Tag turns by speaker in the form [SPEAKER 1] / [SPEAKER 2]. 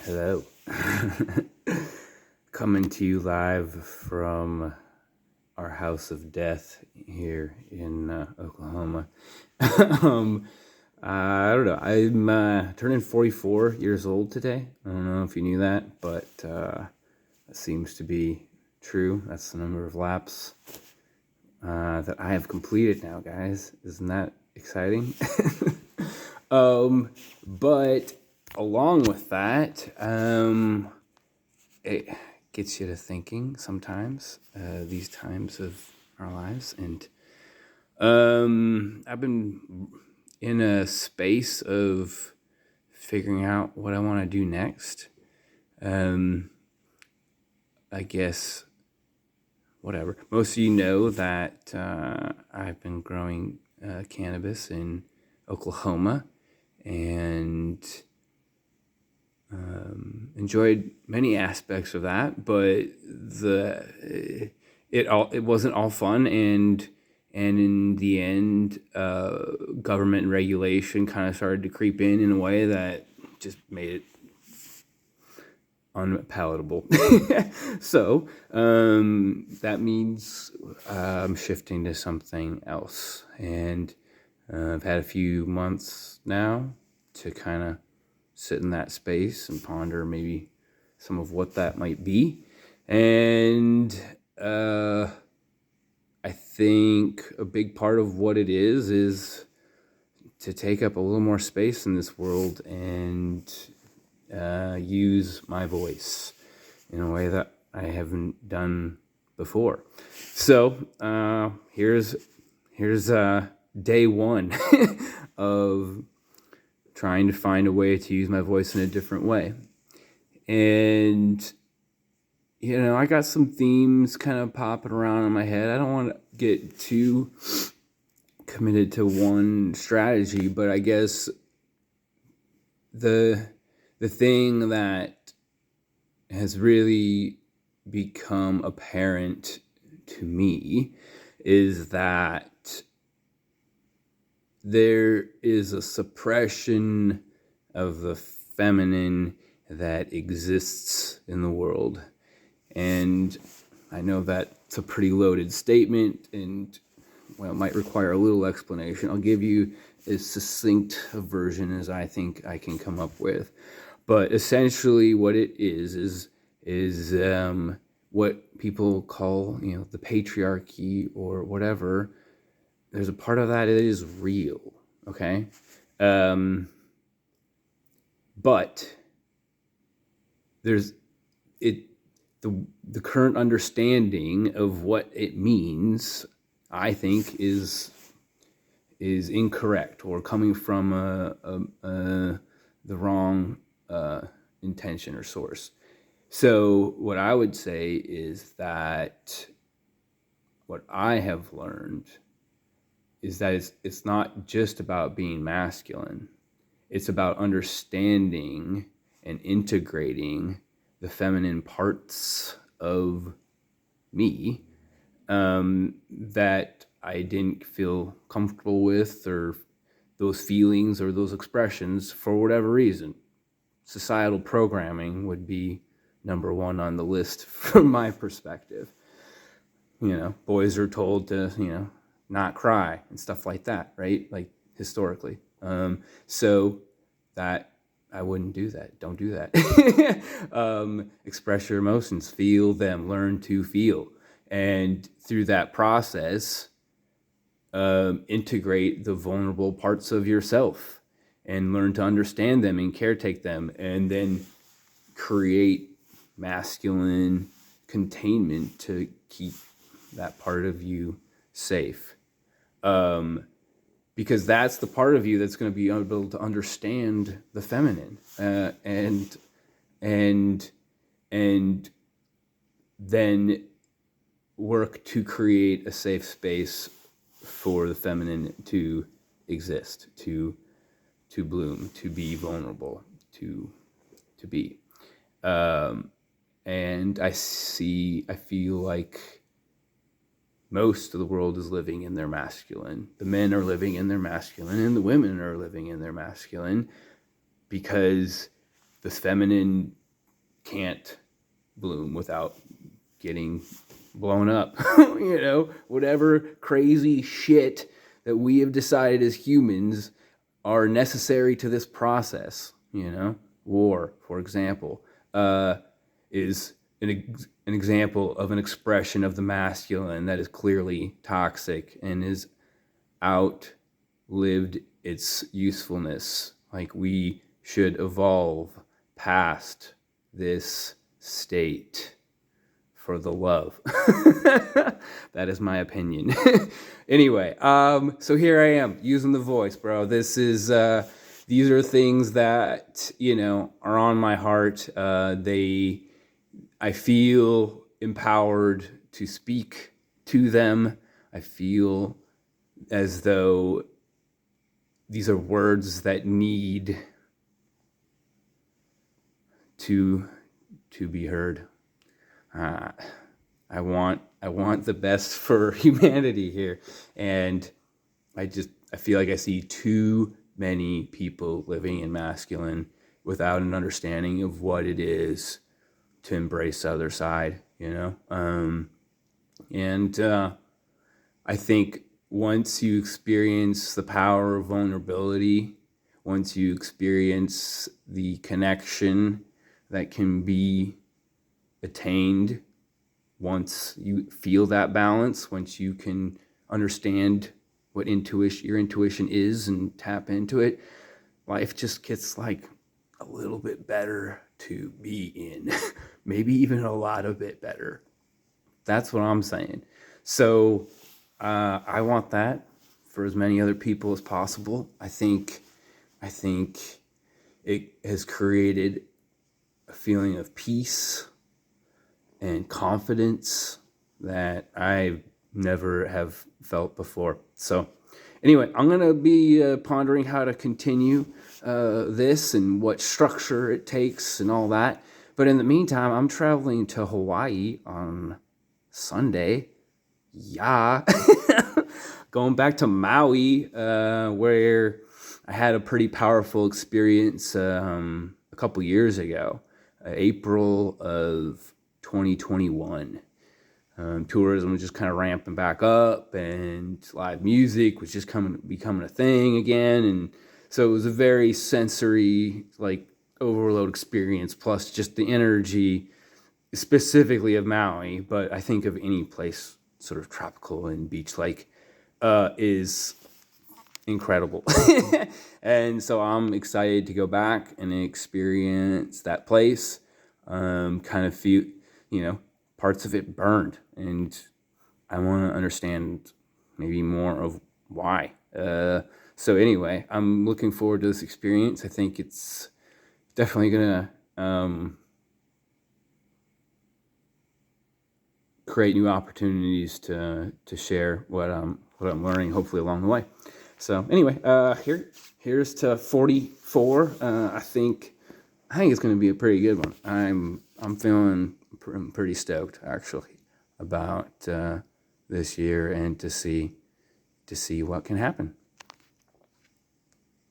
[SPEAKER 1] Hello. Coming to you live from our house of death here in Oklahoma. um, I don't know. I'm turning 44 years old today. I don't know if you knew that, but that seems to be true. That's the number of laps that I have completed now, guys. Isn't that exciting? But along with that, it gets you to thinking sometimes, these times of our lives. And I've been in a space of figuring out what I want to do next. I guess, whatever. Most of you know that I've been growing cannabis in Oklahoma and enjoyed many aspects of that, but it wasn't all fun, and in the end, government regulation kind of started to creep in a way that just made it unpalatable. So that means I'm shifting to something else, and I've had a few months now to kind of sit in that space and ponder maybe some of what that might be. And I think a big part of what it is to take up a little more space in this world and use my voice in a way that I haven't done before. So here's day one of trying to find a way to use my voice in a different way. And, I got some themes kind of popping around in my head. I don't want to get too committed to one strategy, but I guess the thing that has really become apparent to me is that there is a suppression of the feminine that exists in the world. And I know that's a pretty loaded statement and, it might require a little explanation. I'll give you as succinct a version as I think I can come up with. But essentially what it is what people call, the patriarchy or whatever. There's a part of that that is real, okay? But there's the current understanding of what it means, I think, is incorrect or coming from the wrong intention or source. So what I would say is that what I have learned is that it's not just about being masculine. It's about understanding and integrating the feminine parts of me that I didn't feel comfortable with, or those feelings or those expressions for whatever reason. Societal programming would be number one on the list from my perspective. Boys are told to, not cry and stuff like that, right? Like historically. So that I wouldn't do that. Don't do that. Express your emotions, feel them, learn to feel. And through that process, integrate the vulnerable parts of yourself and learn to understand them and caretake them, and then create masculine containment to keep that part of you safe. Because that's the part of you that's going to be able to understand the feminine, and then work to create a safe space for the feminine to exist, to bloom, to be vulnerable, to be. And I feel like most of the world is living in their masculine. The men are living in their masculine, and the women are living in their masculine, because the feminine can't bloom without getting blown up. Whatever crazy shit that we have decided as humans are necessary to this process. War, for example, is an example of an expression of the masculine that is clearly toxic and is outlived its usefulness. Like, we should evolve past this state for the love. That is my opinion. Anyway, so here I am using the voice, bro. These are things that, are on my heart. I feel empowered to speak to them. I feel as though these are words that need to be heard. I want the best for humanity here, and I feel like I see too many people living in masculine without an understanding of what it is to embrace the other side, and I think once you experience the power of vulnerability, once you experience the connection that can be attained, once you feel that balance, once you can understand what your intuition is and tap into it, life just gets like a little bit better to be in. Maybe even a lot of bit better. That's what I'm saying. So I want that for as many other people as possible. I think it has created a feeling of peace and confidence that I never have felt before. So anyway, I'm going to be pondering how to continue this and what structure it takes and all that. But in the meantime, I'm traveling to Hawaii on Sunday. Yeah. Going back to Maui, where I had a pretty powerful experience a couple years ago, April of 2021. Tourism was just kind of ramping back up, and live music was just becoming a thing again. And so it was a very sensory, like, overload experience, plus just the energy specifically of Maui, but I think of any place sort of tropical and beach-like is incredible. And so I'm excited to go back and experience that place. Kind of feel, parts of it burned, and I want to understand maybe more of why. So anyway, I'm looking forward to this experience. I think it's definitely gonna create new opportunities to share what I'm learning, hopefully along the way. So anyway, here's to 44. I think it's going to be a pretty good one. I'm feeling pretty stoked actually about this year, and to see what can happen.